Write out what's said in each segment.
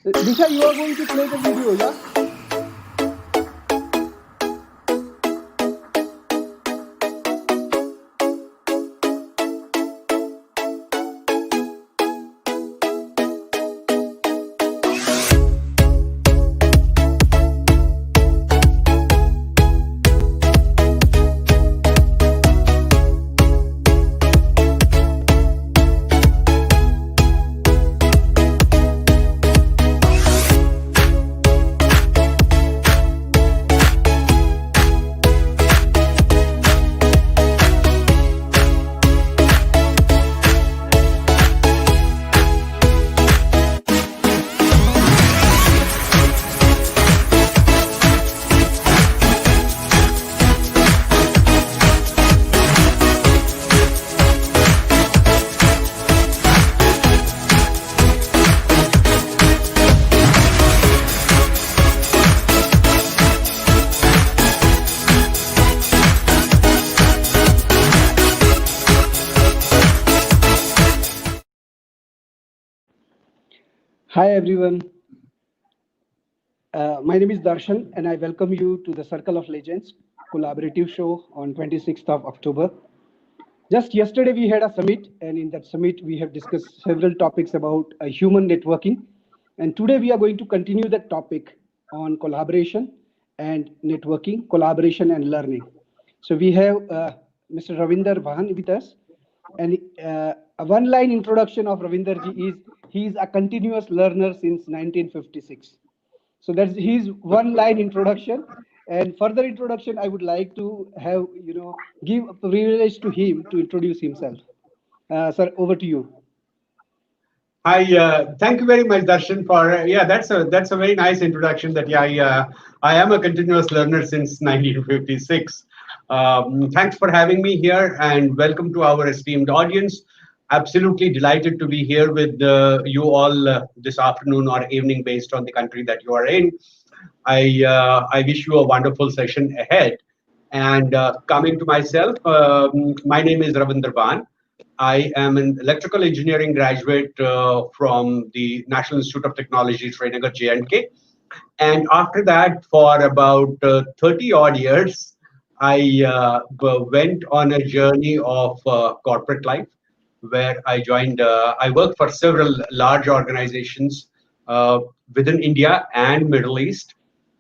Disha, you are going to play the video, yeah? Hi everyone. My name is Darshan, and I welcome you to the Circle of Legends collaborative show on 26th of October. Just yesterday, we had a summit, and in that summit, we have discussed several topics about human networking. And today, we are going to continue that topic on collaboration and networking, collaboration and learning. So, we have Mr. Ravinder Bhan with us. And a one line introduction of Ravinder ji is he is a continuous learner since 1956. So that's his one line introduction. And further introduction, I would like to have, give a privilege to him to introduce himself. Sir, over to you. Thank you very much, Darshan, for that's a very nice introduction. I am a continuous learner since 1956. Thanks for having me here, and welcome to our esteemed audience. Absolutely delighted to be here with you all this afternoon or evening, based on the country that you are in. I wish you a wonderful session ahead. And coming to myself, my name is Ravinder Bhan. I am an electrical engineering graduate from the National Institute of Technology, Srinagar, J&K. And after that, for about 30 odd years, I went on a journey of corporate life where I worked for several large organizations within India and Middle East.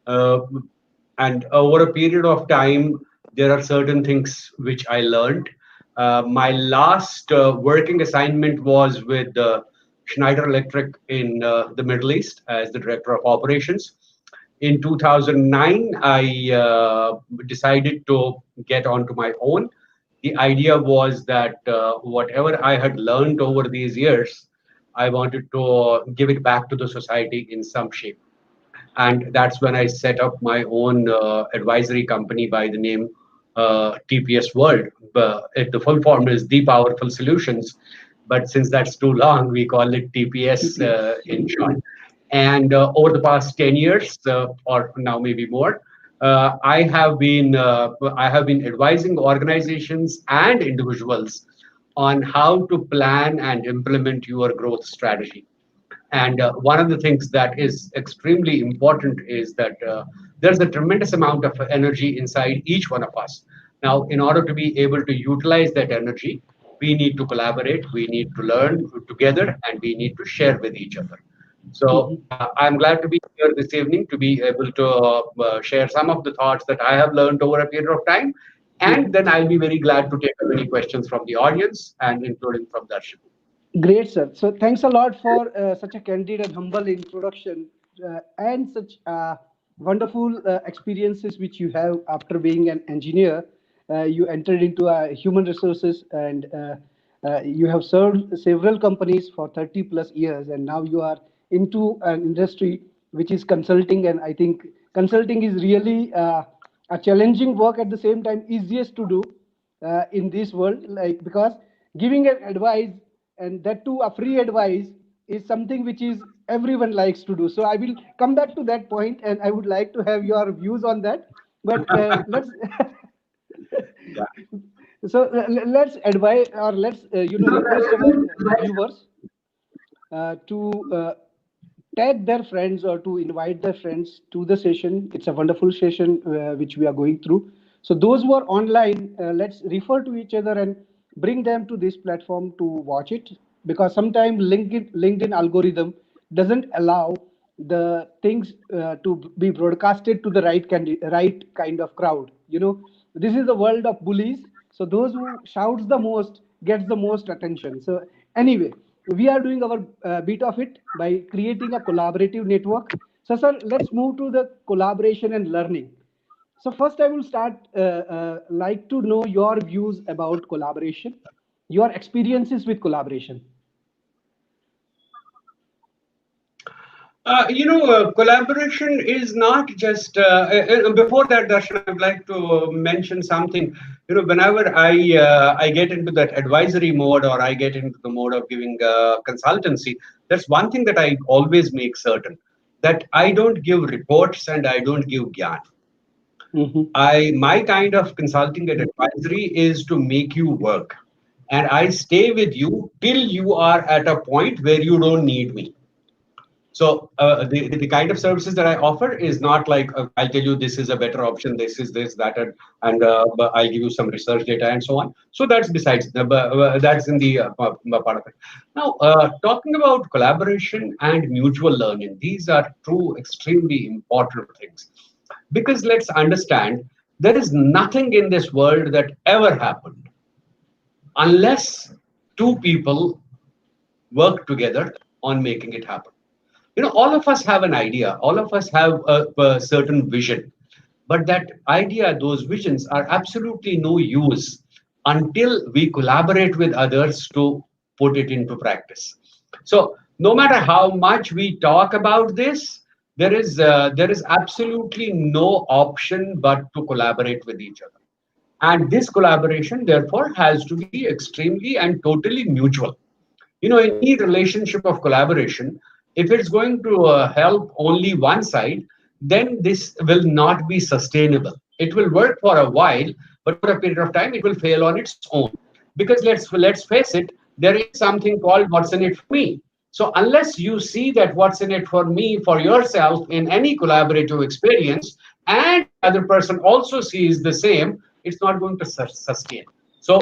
Uh, and over a period of time, there are certain things which I learned. My last working assignment was with Schneider Electric in the Middle East as the director of operations. In 2009, I decided to get onto my own. The idea was that whatever I had learned over these years, I wanted to give it back to the society in some shape. And that's when I set up my own advisory company by the name TPS World. The full form is The Powerful Solutions, but since that's too long, we call it TPS in short. And over the past 10 years, or now maybe more, I have been advising organizations and individuals on how to plan and implement your growth strategy. And one of the things that is extremely important is that there's a tremendous amount of energy inside each one of us. Now, in order to be able to utilize that energy, we need to collaborate, we need to learn together, and we need to share with each other. So I'm glad to be here this evening to be able to share some of the thoughts that I have learned over a period of time. And then I'll be very glad to take up any questions from the audience and including from Darshan. Great, sir. So thanks a lot for such a candid and humble introduction and such wonderful experiences which you have after being an engineer. You entered into human resources and you have served several companies for 30 plus years, and now you are into an industry which is consulting. And I think consulting is really a challenging work, at the same time easiest to do in this world, like because giving an advice, and that too a free advice, is something which is everyone likes to do. So I will come back to that point, and I would like to have your views on that. But let's Yeah. so let's advise, or let's request our viewers to tag their friends or to invite their friends to the session. It's a wonderful session which we are going through. So those who are online, let's refer to each other and bring them to this platform to watch it, because sometimes LinkedIn algorithm doesn't allow the things to be broadcasted to the right kind of crowd. This is the world of bullies. So those who shouts the most gets the most attention. So anyway, we are doing our bit of it by creating a collaborative network. So sir, let's move to the collaboration and learning. So first, I will start like to know your views about collaboration, your experiences with collaboration. Collaboration is not just. Before that, Darshan, I would like to mention something. Whenever I get into that advisory mode or I get into the mode of giving consultancy, that's one thing that I always make certain, that I don't give reports and I don't give gyan. My kind of consulting and advisory is to make you work, and I stay with you till you are at a point where you don't need me. So the kind of services that I offer is not like I'll tell you this is a better option, this is this, that, and but I'll give you some research data and so on. So that's besides, that's in the part of it. Now, talking about collaboration and mutual learning, these are two extremely important things. Because let's understand, there is nothing in this world that ever happened unless two people work together on making it happen. All of us have an idea, all of us have a certain vision, but that idea, those visions are absolutely no use until we collaborate with others to put it into practice. So no matter how much we talk about this, there is absolutely no option but to collaborate with each other. And this collaboration, therefore, has to be extremely and totally mutual. In any relationship of collaboration, if it's going to help only one side, then this will not be sustainable. It will work for a while, but for a period of time, it will fail on its own. Because let's face it, there is something called what's in it for me. So unless you see that what's in it for me for yourself in any collaborative experience, and the other person also sees the same, it's not going to sustain. So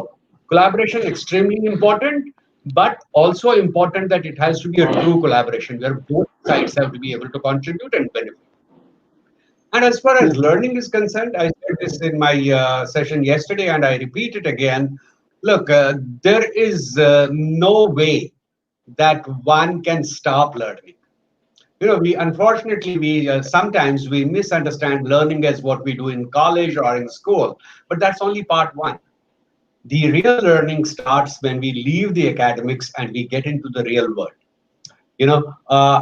collaboration extremely important, but also important that it has to be a true collaboration where both sides have to be able to contribute and benefit. And as far as learning is concerned, I said this in my session yesterday, and I repeat it again. Look, there is no way that one can stop learning. We unfortunately we sometimes we misunderstand learning as what we do in college or in school, but that's only part one. The real learning starts when we leave the academics and we get into the real world.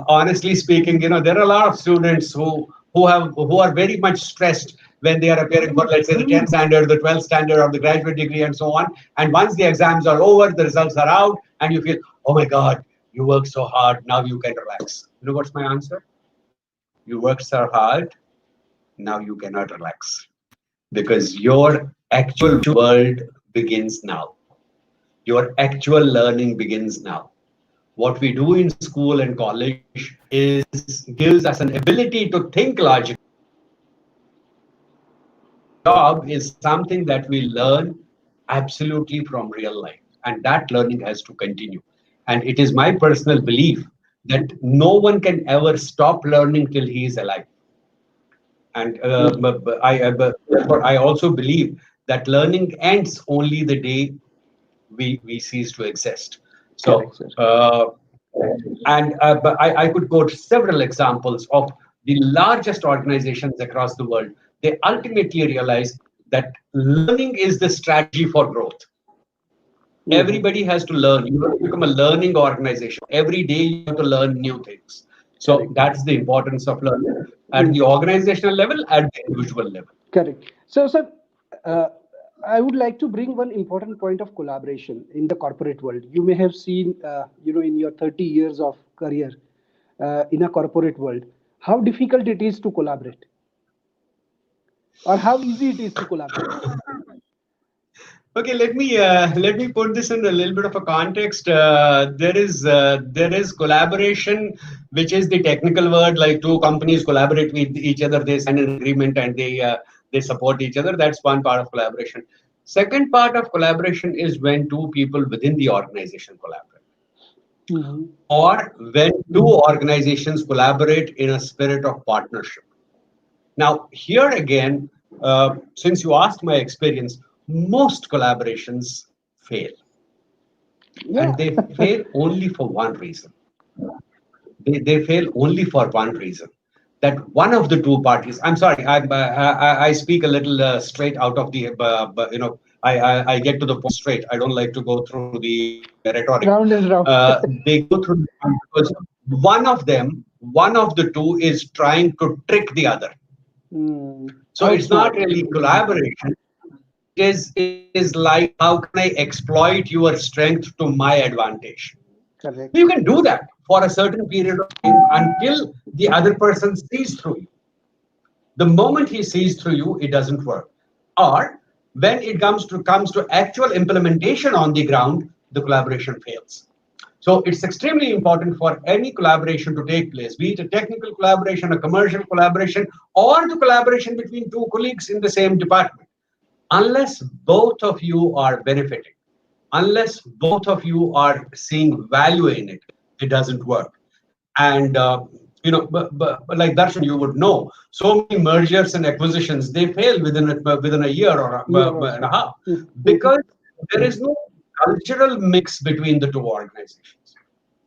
Honestly speaking, there are a lot of students who are very much stressed when they are appearing for, let's say, the 10th standard, the 12th standard, or the graduate degree, and so on. And once the exams are over, the results are out, and you feel, oh my God, you worked so hard, now you can relax. You know what's my answer? You worked so hard, now you cannot relax, because your actual world begins now. Your actual learning begins now. What we do in school and college is gives us an ability to think logically. Job is something that we learn absolutely from real life, and that learning has to continue. And it is my personal belief that no one can ever stop learning till he is alive. And therefore, I also believe that learning ends only the day we cease to exist. So, but I could quote several examples of the largest organizations across the world. They ultimately realize that learning is the strategy for growth. Everybody has to learn. You have to become a learning organization. Every day you have to learn new things. So that's the importance of learning at the organizational level, at the individual level. Correct. So, sir, I would like to bring one important point of collaboration in the corporate world. You may have seen, in your 30 years of career in a corporate world, how difficult it is to collaborate, or how easy it is to collaborate. Okay, let me put this in a little bit of a context. There is collaboration, which is the technical word. Like two companies collaborate with each other, they sign an agreement and they support each other. That's one part of collaboration. Second part of collaboration is when two people within the organization collaborate, Mm-hmm. or when two organizations collaborate in a spirit of partnership. Now, here again, since you asked my experience, most collaborations fail, Yeah. and they fail only for one reason. They fail only for one reason, that one of the two parties. I'm sorry, I speak a little straight out of the, I get to the point straight. I don't like to go through the rhetoric. Round and round. They go through because one of the two is trying to trick the other. So it's not Outsmart. really collaboration. It is like, how can I exploit your strength to my advantage? You Correct. can do that for a certain period of time until the other person sees through you. The moment he sees through you, it doesn't work. Or when it comes to actual implementation on the ground, the collaboration fails. So it's extremely important for any collaboration to take place, be it a technical collaboration, a commercial collaboration, or the collaboration between two colleagues in the same department. Unless both of you are benefiting, unless both of you are seeing value in it, it doesn't work. And but like Darshan, you would know, so many mergers and acquisitions, they fail within a year or Year and a also. half, Mm-hmm. because there is no cultural mix between the two organizations.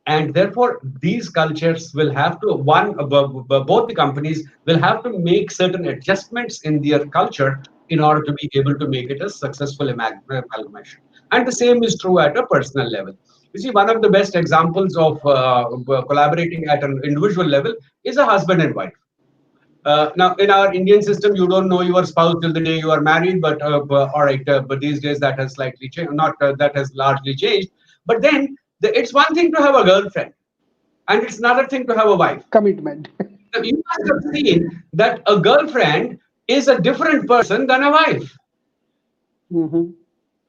And therefore these cultures will have to, both the companies will have to make certain adjustments in their culture in order to be able to make it a successful amalgamation. And the same is true at a personal level. You see, one of the best examples of collaborating at an individual level is a husband and wife. Now, in our Indian system, you don't know your spouse till the day you are married. But all right, but these days that has slightly changed. Not that has largely changed. But then it's one thing to have a girlfriend, and it's another thing to have a wife. Commitment. Now, you must have seen that a girlfriend is a different person than a wife. Mm-hmm.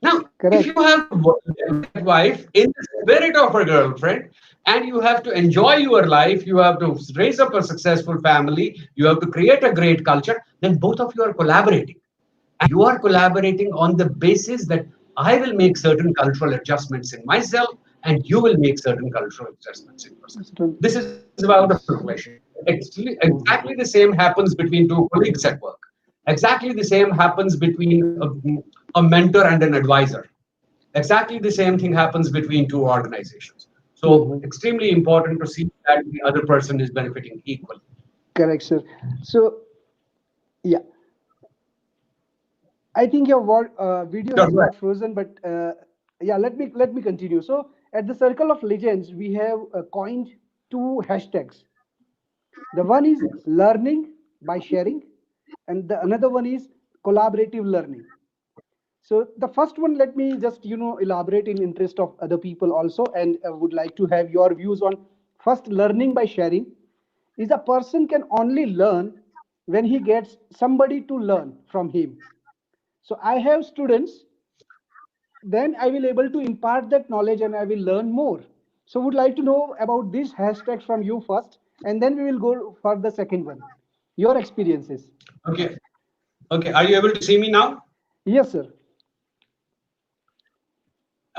Now, if you Correct. have to live that wife in the spirit of a girlfriend, and you have to enjoy your life, you have to raise up a successful family, you have to create a great culture, then both of you are collaborating. And you are collaborating on the basis that I will make certain cultural adjustments in myself, and you will make certain cultural adjustments in yourself. This is about a relationship. Actually, exactly the same happens between two colleagues at work. Exactly the same happens between a mentor and an advisor. Exactly the same thing happens between two organizations. So Mm-hmm. extremely important to see that the other person is benefiting equally. Correct, sir. So, yeah, I think your video Sure, has go ahead. got frozen, but yeah, let me continue. So, at the Circle of Legends, we have coined two hashtags. The one is learning by sharing, and the another one is collaborative learning. So the first one, let me just elaborate in interest of other people also, and would like to have your views on first. Learning by sharing is a person can only learn when he gets somebody to learn from him. So I have students, then I will able to impart that knowledge and I will learn more. So would like to know about these hashtags from you first, and then we will go for the second one. Your experiences. Okay. Okay. Are you able to see me now? Yes, sir.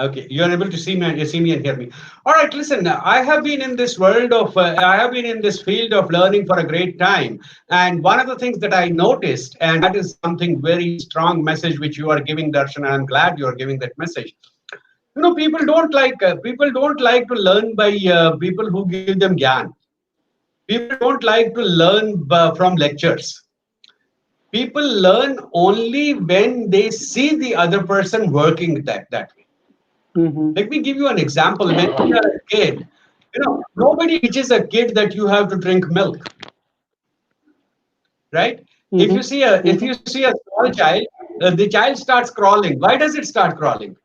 Okay, you are able to see me and you see me and hear me. All right, listen. I have been in this world of, I have been in this field of learning for a great time, and one of the things that I noticed, and that is something very strong message which you are giving, Darshan, and I'm glad you are giving that message. You know, people don't like to learn by people who give them gyan. People don't like to learn from lectures. People learn only when they see the other person working that way. Mm-hmm. Let me give you an example. When we are a kid, nobody teaches a kid that you have to drink milk, right? If you Mm-hmm. see a if Mm-hmm. you see a small child, the child starts crawling. Why does it start crawling?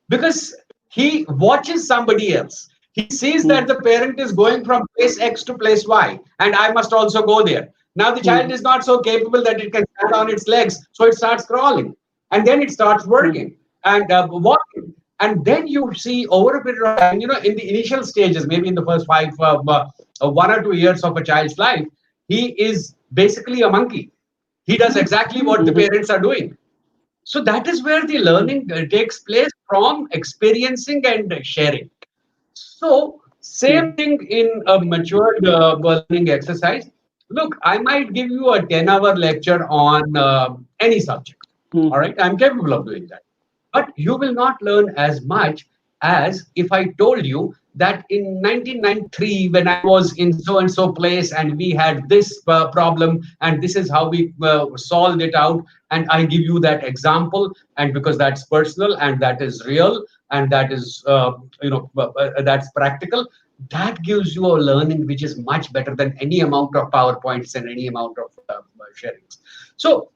Because he watches somebody else. He sees that the parent is going from place X to place Y, and I must also go there. Now the child Mm-hmm. is not so capable that it can stand on its legs, so it starts crawling, and then it starts Mm-hmm. working. And what? And then you see over a period of time, in the initial stages, maybe in the first 1 or 2 years of a child's life, he is basically a monkey. He does exactly what the Mhm. parents are doing. So that is where the learning takes place, from experiencing and sharing. So same Mhm. thing in a matured learning exercise. Look, I might give you a 10-hour lecture on any subject. All Mhm. right, I'm capable of doing that. But you will not learn as much as if I told you that in 1993, when I was in so and so place and we had this problem and this is how we solved it out, and I give you that example, and because that's personal and that is real and that is that's practical, that gives you a learning which is much better than any amount of PowerPoints and any amount of sharings. So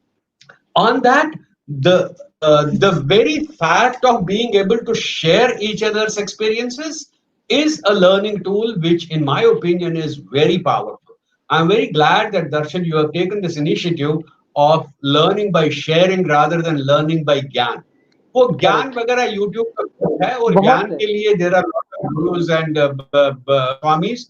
on that, the very fact of being able to share each other's experiences is a learning tool which in my opinion is very powerful. I'm very glad that Darshan, you have taken this initiative of learning by sharing rather than learning by ज्ञान. वो ज्ञान Correct. वगैरह YouTube पर है, और बहुत ज्ञान है. के लिए there are lot of gurus and swamis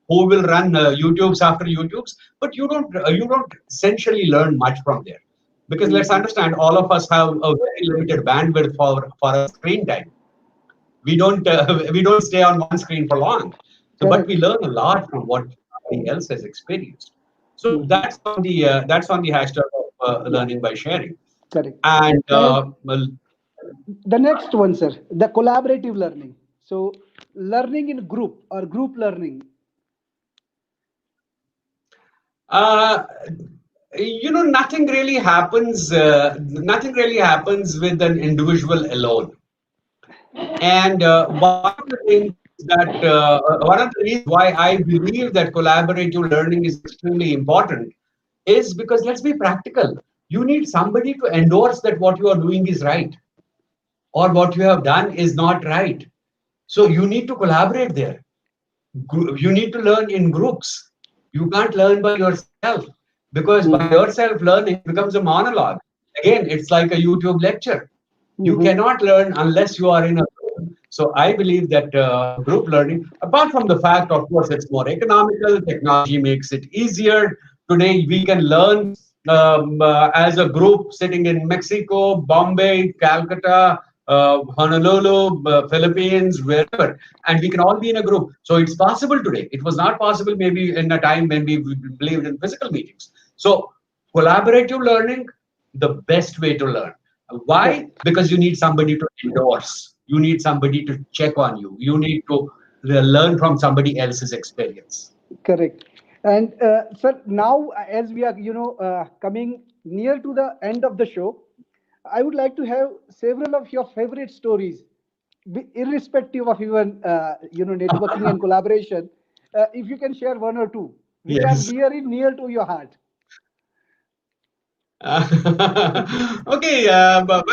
who will run YouTubes after YouTubes, but you don't essentially learn much from there, because let's Mhm. understand, all of us have a very limited bandwidth for our screen time. We don't stay on one screen for long. So but we Correct. learn a lot from what somebody else has experienced. So Mhm. that's on the hashtag of Yeah, learning by sharing. correct. And And well, the next one, sir, the collaborative learning. So, learning in group or group learning. uh, nothing really happens with an individual alone. And one of the reasons why I believe that collaborative learning is extremely important is because, let's be practical. You need somebody to endorse that what you are doing is right or what you have done is not right. So you need to collaborate there. You need to learn in groups. You can't learn by yourself, because by Mhm. yourself learning becomes a monologue. Again, it's like a YouTube lecture. You Mhm. cannot learn unless you are in a group. So I believe that group learning, apart from the fact, of course, it's more economical, technology makes it easier. Today, we can learn as a group sitting in Mexico, Bombay, Calcutta, Honolulu, Philippines, wherever, and we can all be in a group. So it's possible today. It was not possible maybe in a time when we believed in physical meetings. So collaborative learning, the best way to learn. Why? Correct. Because you need somebody to endorse. You need somebody to check on you. You need to learn from somebody else's experience. Correct. And sir, now as we are, coming near to the end of the show, I would like to have several of your favorite stories, irrespective of even networking and collaboration. If you can share one or two, which are Yes. very near to your heart. Okay. Well,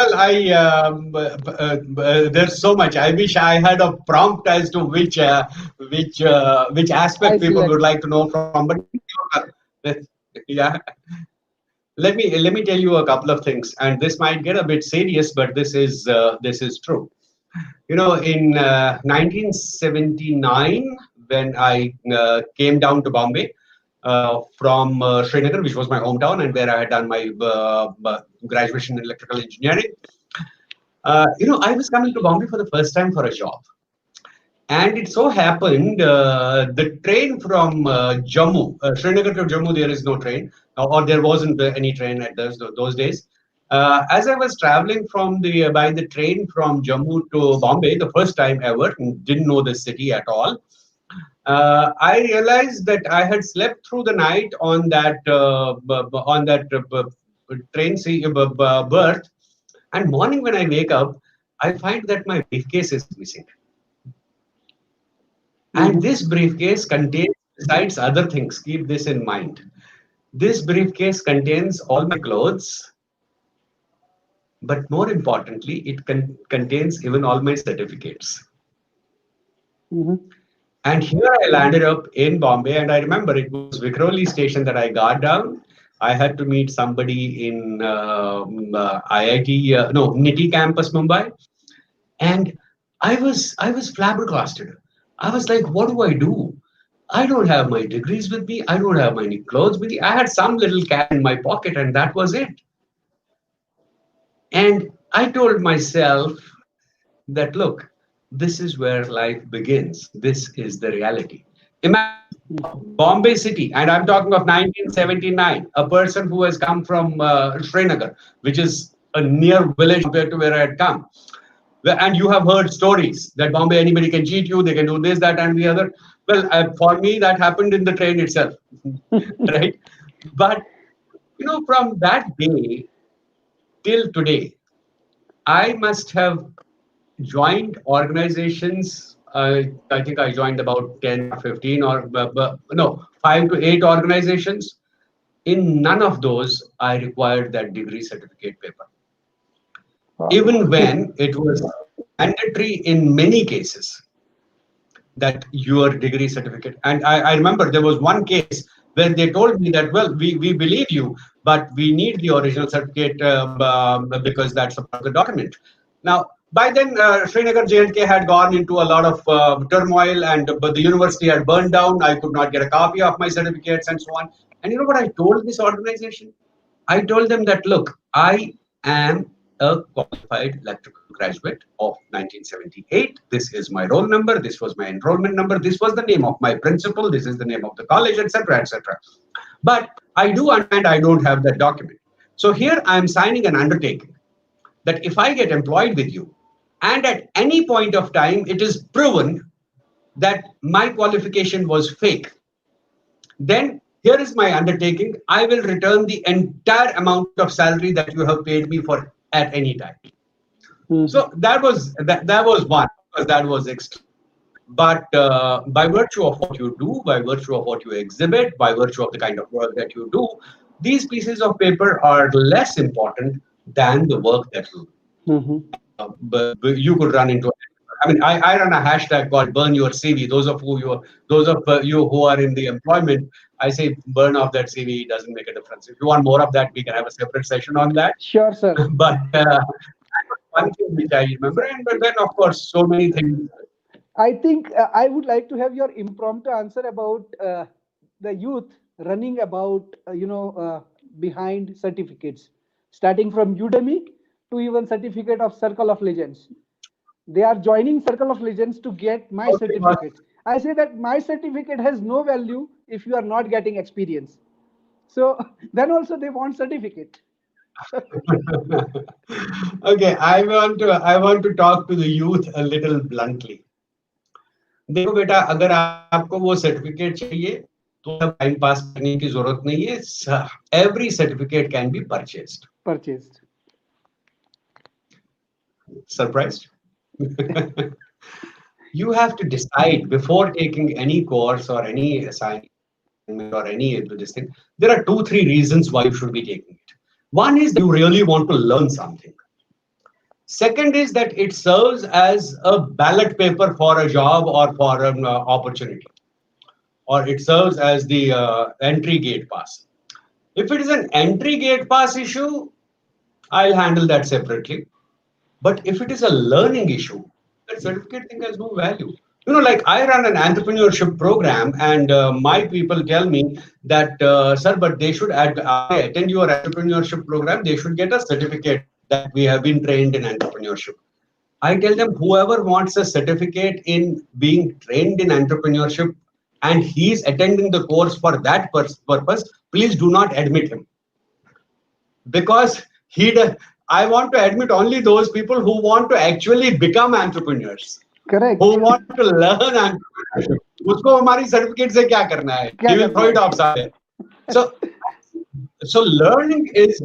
there's so much. I wish I had a prompt as to which I aspect people would select. like to know from. But yeah, let me tell you a couple of things, and this might get a bit serious, but this is true. In 1979, when I came down to Bombay from Srinagar, which was my hometown and where I had done my graduation in electrical engineering, I was coming to Bombay for the first time for a job. And it so happened the train from Jammu, Srinagar to Jammu, there is no train, or there wasn't any train at those days. As I was traveling by the train from Jammu to Bombay, the first time ever, didn't know the city at all. I realized that I had slept through the night on that train berth, and morning when I wake up, I find that my briefcase is missing. And Mhm. this briefcase contains, besides other things, keep this in mind. This briefcase contains all my clothes, but more importantly, it contains even all my certificates. Mhm. And here I landed up in Bombay, and I remember it was Vikhroli station that I got down. I had to meet somebody in IIT, no, NITI campus, Mumbai, and I was flabbergasted. I was like, what do I do? I don't have my degrees with me. I don't have my clothes with me. I had some little cash in my pocket, and that was it. And I told myself that, look, this is where life begins. This is the reality. Imagine Bombay City, and I'm talking of 1979, a person who has come from Srinagar, which is a near village compared to where I had come. And you have heard stories that Bombay, anybody can cheat you, they can do this, that, and the other. Well, for me, that happened in the train itself, right? But, from that day till today, I must have joined organizations. I think I joined about 10 or 15 or no, 5 to 8 organizations. In none of those, I required that degree certificate paper. Even when it was mandatory in many cases that your degree certificate. And I remember there was one case where they told me that, well, we believe you, but we need the original certificate because that's a part of the document. Now, by then, Srinagar JNK had gone into a lot of turmoil, but the university had burned down. I could not get a copy of my certificates and so on. And you know what I told this organization? I told them that, look, I am a qualified electrical graduate of 1978. This is my roll number. This was my enrollment number. This was the name of my principal. This is the name of the college, etc., etc. But I do understand I don't have that document. So here I am signing an undertaking that if I get employed with you, and at any point of time it is proven that my qualification was fake, then here is my undertaking. I will return the entire amount of salary that you have paid me for at any time. So that was one, because that was extreme. But by virtue of what you do, by virtue of what you exhibit, by virtue of the kind of work that you do, these pieces of paper are less important than the work that you do. But you could run into. I mean, I run a hashtag called "Burn Your CV." Those of you who are in the employment, I say burn off that CV. It doesn't make a difference. If you want more of that, we can have a separate session on that. Sure, sir. But one thing which I remember, but then of course so many things. I think I would like to have your impromptu answer about the youth running about, behind certificates, starting from Udemy to even certificate of Circle of Legends. They are joining Circle of Legends to get my certificate. I say that my certificate has no value if you are not getting experience. So then also they want certificate. Okay, I want to talk to the youth a little bluntly. देखो बेटा, अगर आपको वो certificate चाहिए तो time pass करने की जरूरत नहीं है. Every certificate can be purchased. Surprised? You have to decide before taking any course or any assignment or any this thing. There are 2-3 reasons why you should be taking it. One is that you really want to learn something. Second is that it serves as a ballot paper for a job or for an opportunity, or it serves as the entry gate pass. If it is an entry gate pass issue, I'll handle that separately. But if it is a learning issue, that certificate thing has no value. Like I run an entrepreneurship program, and my people tell me that, sir, but they should attend your entrepreneurship program. They should get a certificate that we have been trained in entrepreneurship. I tell them, whoever wants a certificate in being trained in entrepreneurship and he's attending the course for that purpose, please do not admit him. Because I want to admit only those people who want to actually become entrepreneurs. Correct. Who want to learn entrepreneurship. Usko hamari certificate se kya karna hai? He will throw it outside. So learning is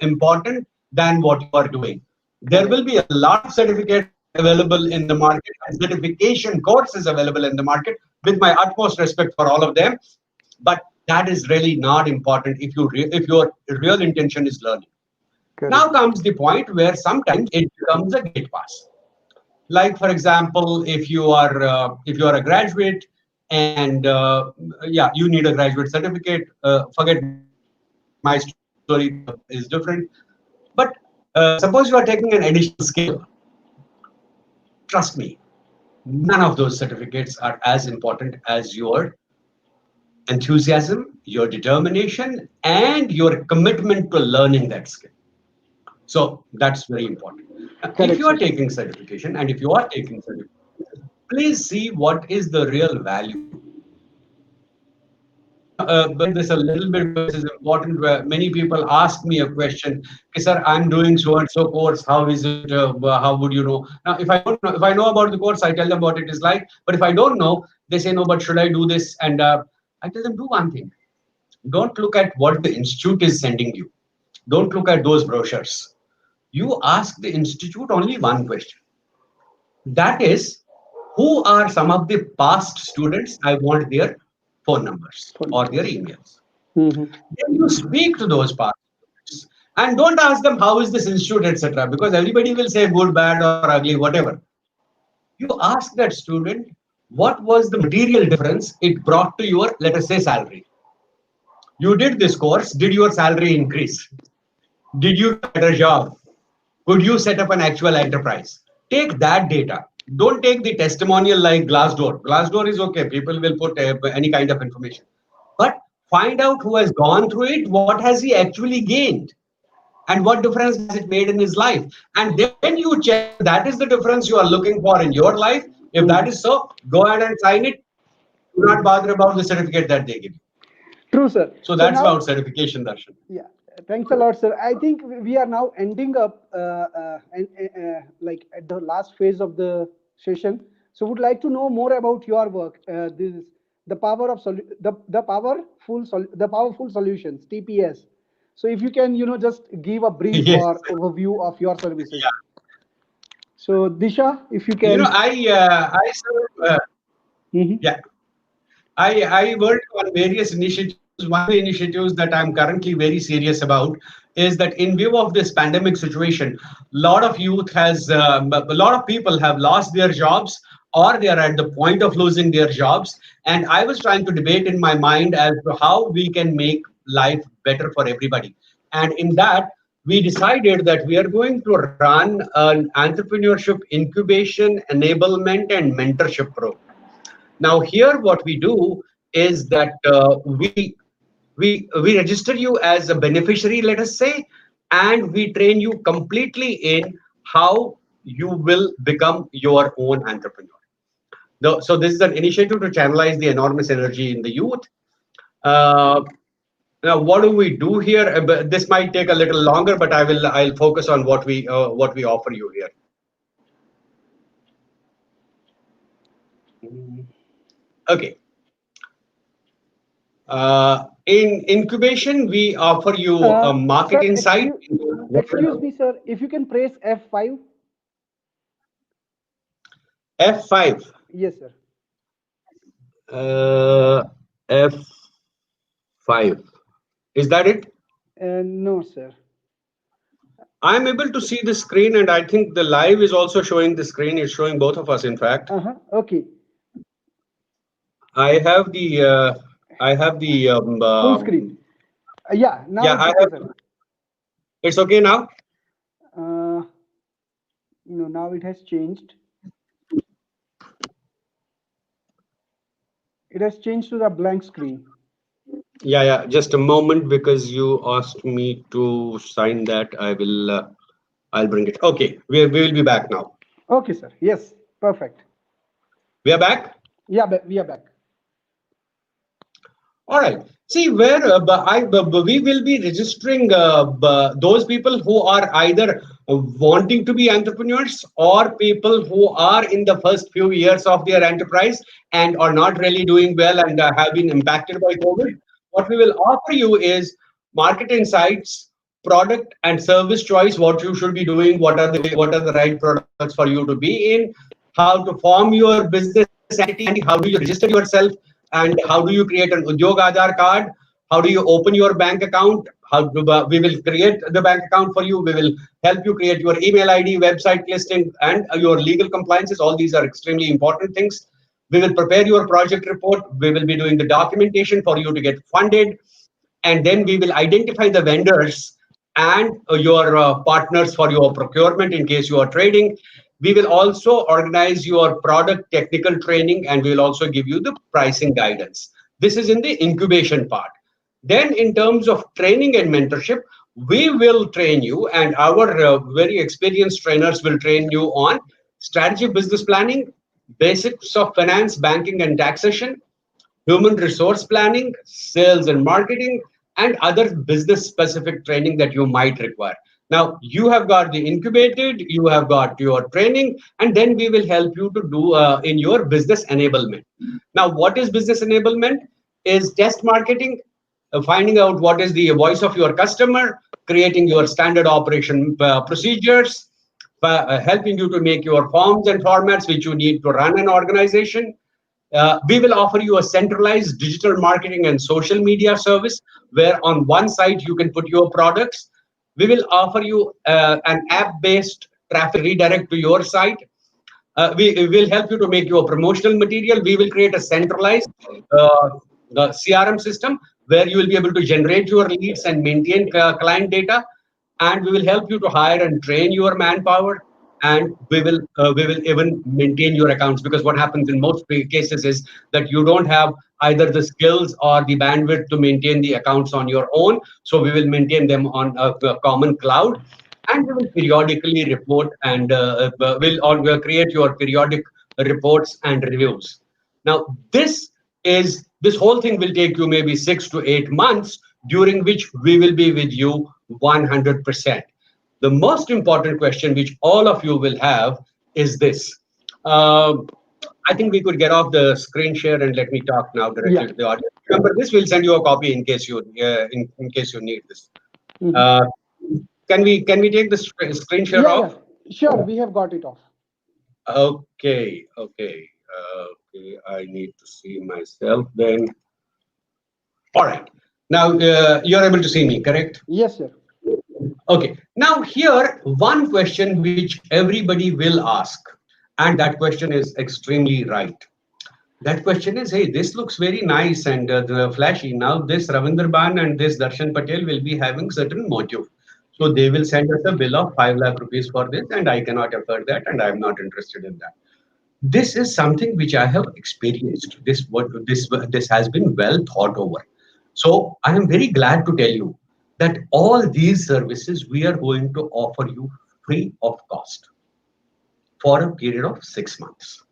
important than what you are doing. There will be a lot of certificates available in the market, and certification courses available in the market, with my utmost respect for all of them. But that is really not important if your real intention is learning. Correct. Now comes the point where sometimes it becomes a gate pass. Like, for example, if you are a graduate and you need a graduate certificate, forget my story is different. But suppose you are taking an additional skill. Trust me, none of those certificates are as important as your enthusiasm, your determination, and your commitment to learning that skill. So that's very important. If Correct, you are sir. taking certification and if you are taking certification, please see what is the real value. But this a little bit because it's important. Where many people ask me a question, "Okay, sir, I'm doing so and so course. How is it? How would you know?" Now, if I don't know, if I know about the course, I tell them what it is like. But if I don't know, they say, "No, but should I do this?" And I tell them, do one thing. Don't look at what the institute is sending you. Don't look at those brochures. You ask the institute only one question. That is, who are some of the past students? I want their phone numbers For or numbers. their emails. Mm-hmm. Then you speak to those past students and don't ask them how is this institute, etc. Because everybody will say good, bad, or ugly, whatever. You ask that student what was the material difference it brought to your, let us say, salary. You did this course, did your salary increase? Did you get a better job? Could you set up an actual enterprise? Take that data. Don't take the testimonial like Glassdoor. Glassdoor is okay. People will put any kind of information. But find out who has gone through it, what has he actually gained, and what difference has it made in his life. And then you check whether that is the difference you are looking for in your life. If that Mm-hmm. is so, go ahead and sign it. Do not bother about the certificate that they give you. True, sir. So So that's now, about certification, Darshan. yeah, thanks a lot, sir. I think we are now ending up like at the last phase of the session. So, would like to know more about your work. This the power of the powerful solutions (TPS). So, if you can, just give a brief Yes. or overview of your services. So, Disha, if you You know, can. I serve, Mhm. yeah. I work on various initiatives. One of the initiatives that I'm currently very serious about is that in view of this pandemic situation, a lot of people have lost their jobs or they are at the point of losing their jobs. And I was trying to debate in my mind as to how we can make life better for everybody. And in that, we decided that we are going to run an entrepreneurship incubation, enablement, and mentorship program. Now, here what we do is that we register you as a beneficiary, let us say, and we train you completely in how you will become your own entrepreneur. So this is an initiative to channelize the enormous energy in the youth. Uh, Now, what do we do here? But this might take a little longer, but I'll focus on what we offer you here. Okay. In incubation, we offer you a market Sir, insight. excuse me, sir. If you can press F5. F5. Yes, sir. F5. Is that it? No, sir. I'm able to see the screen, and I think the live is also showing the screen. It's showing both of us, in fact. Okay. I have the Full screen. Yeah, now yeah, it's I okay, have. sir. It's okay now. Uh, now it has changed. It has changed to the blank screen. Yeah. Just a moment, because you asked me to sign that. I'll bring it. Okay, we will be back now. Okay, sir. Yes, perfect. We are back. Yeah, we are back. All right. See, where we will be registering those people who are either wanting to be entrepreneurs or people who are in the first few years of their enterprise and are not really doing well and have been impacted by COVID. What we will offer you is market insights, product and service choice, what you should be doing, what are the right products for you to be in, how to form your business entity, how do you register yourself, and how do you create an Udyog Aadhaar card? How do you open your bank account? We will create the bank account for you. We will help you create your email ID, website listing, and your legal compliances. All these are extremely important things. We will prepare your project report. We will be doing the documentation for you to get funded. and then we will identify the vendors and your partners for your procurement in case you are trading. We will also organize your product technical training, and we will also give you the pricing guidance. This is in the incubation part. Then in terms of training and mentorship, we will train you, and our very experienced trainers will train you on strategy, business planning, basics of finance, banking and taxation, human resource planning, sales and marketing, and other business specific training that you might require. Now, you have got the incubated, you have got your training, and then we will help you to do in your business enablement. Now, what is business enablement? Is test marketing, finding out what is the voice of your customer, creating your standard operation procedures, helping you to make your forms and formats which you need to run an organization. We will offer you a centralized digital marketing and social media service where on one site you can put your products. We will offer you an app-based traffic redirect to your site. We will help you to make your promotional material. We will create a centralized CRM system where you will be able to generate your leads and maintain client data. And we will help you to hire and train your manpower. And we will even maintain your accounts, because what happens in most cases is that you don't have either the skills or the bandwidth to maintain the accounts on your own. So we will maintain them on a common cloud, and we will periodically report, and we'll create your periodic reports and reviews. Now, this whole thing will take you maybe 6 to 8 months, during which we will be with you 100%. The most important question which all of you will have is this. I think we could get off the screen share and let me talk now directly to the audience. Remember, this will send you a copy in case you in case you need this. Can we take the screen share off? Sure, we have got it off. Okay. I need to see myself then. All right. Now you're able to see me, correct? Yes, sir. Okay. Now here, one question which everybody will ask, and that question is extremely right. That question is, hey, this looks very nice and flashy. Now this Ravinder Bhan and this Darshan Patel will be having certain motive. So they will send us a bill of 5 lakh rupees for this, and I cannot afford that, and I'm not interested in that. This is something which I have experienced. This has been well thought over. So I am very glad to tell you that all these services we are going to offer you free of cost for a period of 6 months.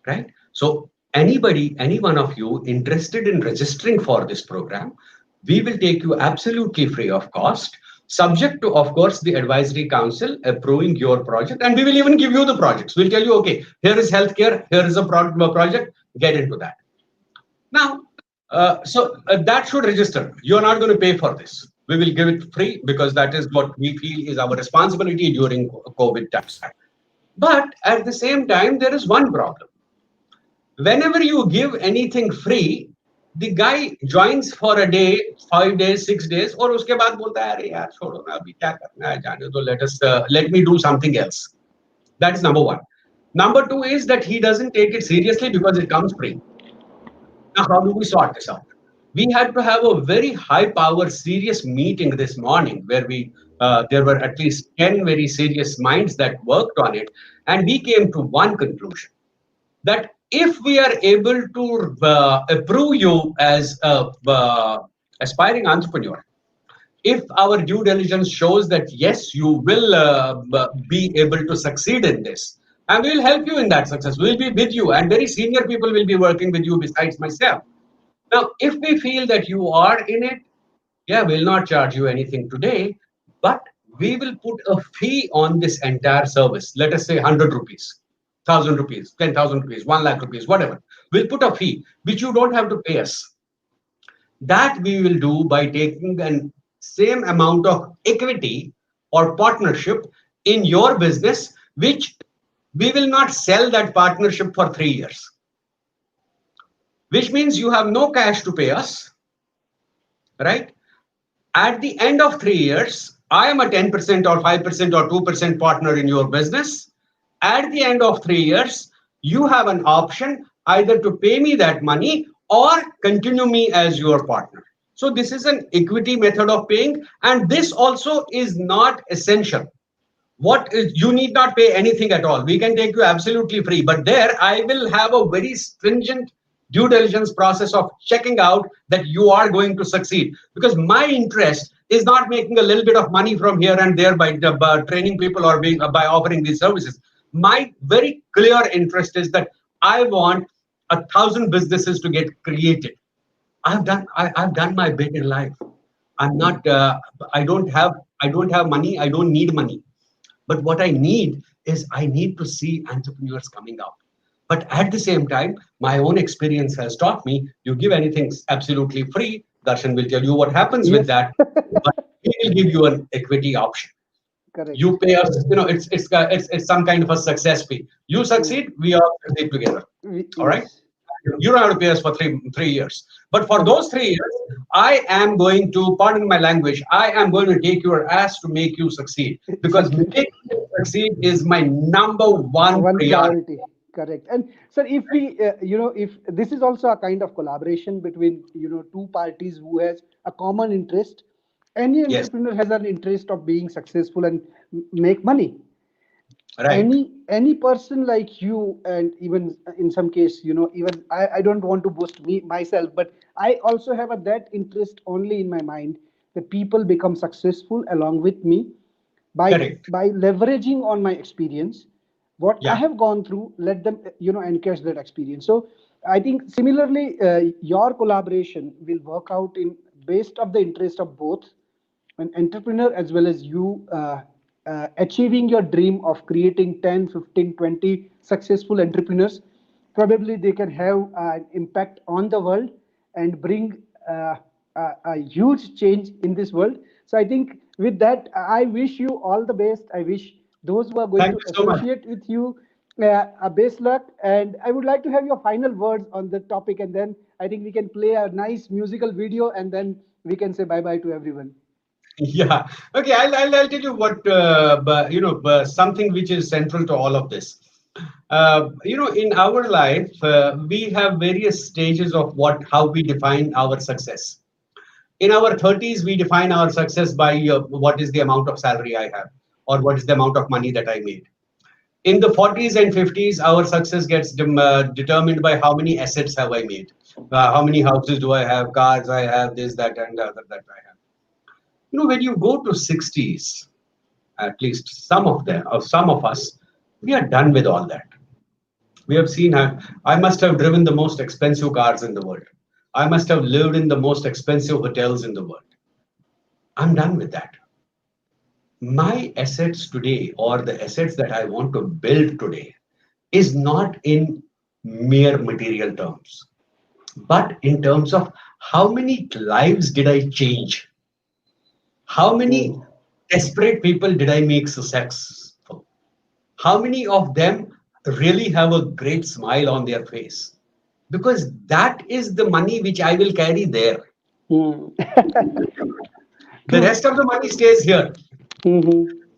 Right? So any one of you interested in registering for this program, we will take you absolutely free of cost, subject to, of course, the advisory council approving your project. And we will even give you the projects. We'll tell you, okay, here is healthcare, here is a project, get into that. Now, that should register. You're not going to pay for this. We will give it free because that is what we feel is our responsibility during COVID times. But at the same time, there is one problem. Whenever you give anything free, the guy joins for a day, 5 days, 6 days, और उसके बाद बोलता है अरे यार छोड़ो ना अभी क्या करना है जाने दो, let me do something else. That is number one. Number two is that he doesn't take it seriously because it comes free. Now, how do we sort this out? We had to have a very high-power, serious meeting this morning where there were at least 10 very serious minds that worked on it, and we came to one conclusion, that if we are able to approve you as an aspiring entrepreneur, if our due diligence shows that yes, you will be able to succeed in this, and we will help you in that success. We'll be with you, and very senior people will be working with you besides myself. Now, if we feel that you are in it, we'll not charge you anything today, but we will put a fee on this entire service. Let us say 100 rupees, 1,000 rupees, 10,000 rupees, 1 lakh rupees, whatever. We'll put a fee, which you don't have to pay us. That we will do by taking the same amount of equity or partnership in your business, which we will not sell that partnership for 3 years. Which means you have no cash to pay us, right? At the end of 3 years, I am a 10% or 5% or 2% partner in your business. At the end of 3 years, you have an option either to pay me that money or continue me as your partner. So this is an equity method of paying, and this also is not essential. What is, you need not pay anything at all. We can take you absolutely free, but there I will have a very stringent due diligence process of checking out that you are going to succeed, because my interest is not making a little bit of money from here and there by training people or by offering these services. My very clear interest is that I want 1,000 businesses to get created. I've done my bit in life. I'm not I don't have money. I don't need money. But what I need is, I need to see entrepreneurs coming out. But at the same time, my own experience has taught me, you give anything absolutely free, Darshan will tell you what happens with Yes. that. But he will give you an equity option. Correct. You pay us, it's some kind of a success fee. You Mm. succeed, we all succeed together. All right. Yes. You don't have to pay us for three years. But for Correct. those 3 years, I am going to, pardon my language, I am going to take your ass to make you succeed. Because Exactly. making you succeed is my number one One priority. priority. Correct. And sir, if we, if this is also a kind of collaboration between, two parties who has a common interest, any Yes, entrepreneur has an interest of being successful and make money. right. Any person like you, and even in some case, even I don't want to boast me myself, but I also have that interest only in my mind that people become successful along with me by Correct. leveraging on my experience, what I Yeah. have gone through, let them encash that experience. So I think similarly, your collaboration will work out in based of the interest of both an entrepreneur as well as you, achieving your dream of creating 10, 15, 20 successful entrepreneurs. Probably they can have an impact on the world and bring a huge change in this world. So I think with that, I wish you all the best. I wish those who are going Thank to you so much. associate with you a best luck. And I would like to have your final words on the topic, and then I think we can play a nice musical video, and then we can say bye bye to everyone. Yeah. Okay. I'll tell you what, something which is central to all of this. In our life, we have various stages of how we define our success. In our 30s, we define our success by what is the amount of salary I have, or what is the amount of money that I made. In the 40s and 50s, our success gets determined by how many assets have I made, how many houses do I have, cars I have, this, that, and the other that I have. When you go to 60s, at least some of them, or some of us, we are done with all that. We have seen, I must have driven the most expensive cars in the world. I must have lived in the most expensive hotels in the world. I'm done with that. My assets today, or the assets that I want to build today, is not in mere material terms, but in terms of how many lives did I change? How many Mm. desperate people did I make successful? How many of them really have a great smile on their face? Because that is the money which I will carry there. Mm. The True. rest of the money stays here. Hmm.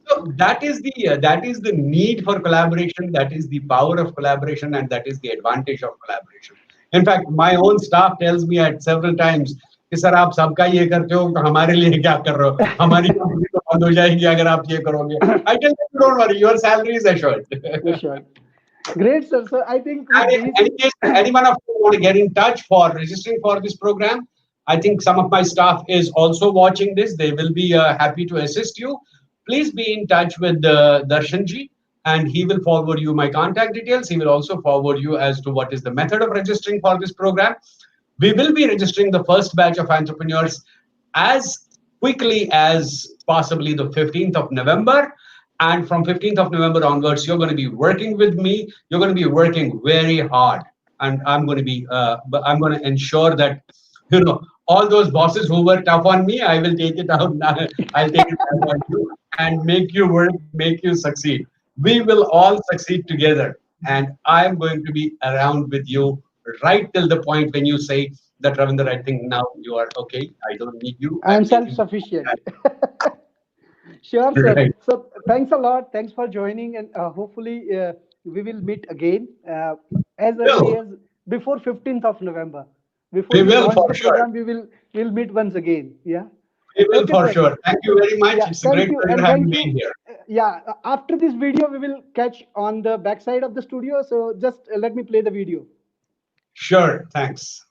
So that is the need for collaboration. That is the power of collaboration, and that is the advantage of collaboration. In fact, my own staff tells me at several times कि sir आप सबका ये करते हो तो हमारे लिए क्या कर रहे हो? हमारी कंपनी तो बंद हो जाएगी अगर आप ये करोगे. I tell them, don't worry, your salary is assured. Sure. Great, sir. So I think with And in these, any case, anyone of you want to get in touch for registering for this program, I think some of my staff is also watching this. They will be happy to assist you. Please be in touch with Darshanji, and he will forward you my contact details. He will also forward you as to what is the method of registering for this program. We will be registering the first batch of entrepreneurs as quickly as possibly the 15th of November. And from 15th of November onwards, you're going to be working with me. You're going to be working very hard. And I'm going to ensure that, all those bosses who were tough on me, I will take it out now. I'll take it out on you and make you work, make you succeed. We will all succeed together. And I'm going to be around with you right till the point when you say that, Ravinder, I think now you are okay. I don't need you. I am I'm taking self-sufficient. Sure, sir. right. So thanks a lot. Thanks for joining, and hopefully we will meet again as early No, as before 15th of November. before We we will launch for the sure. program, we'll meet once again. Yeah. We will Okay, for sir. sure. Thank you very much. Yeah, It's a thank great you, pleasure and having thank been you. here. Yeah, after this video, we will catch on the backside of the studio. So just let me play the video. Sure. Thanks.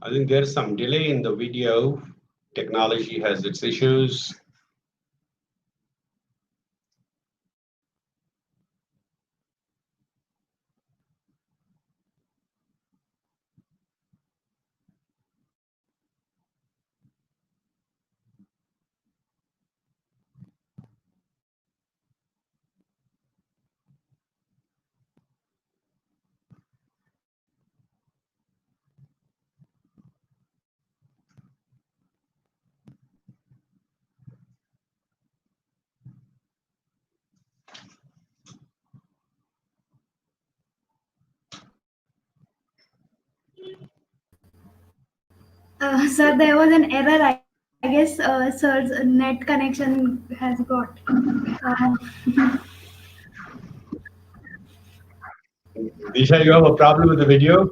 I think there's some delay in the video. Technology has its issues. Sir, there was an error. I guess sir's net connection has got. Uh, Disha, you have a problem with the video?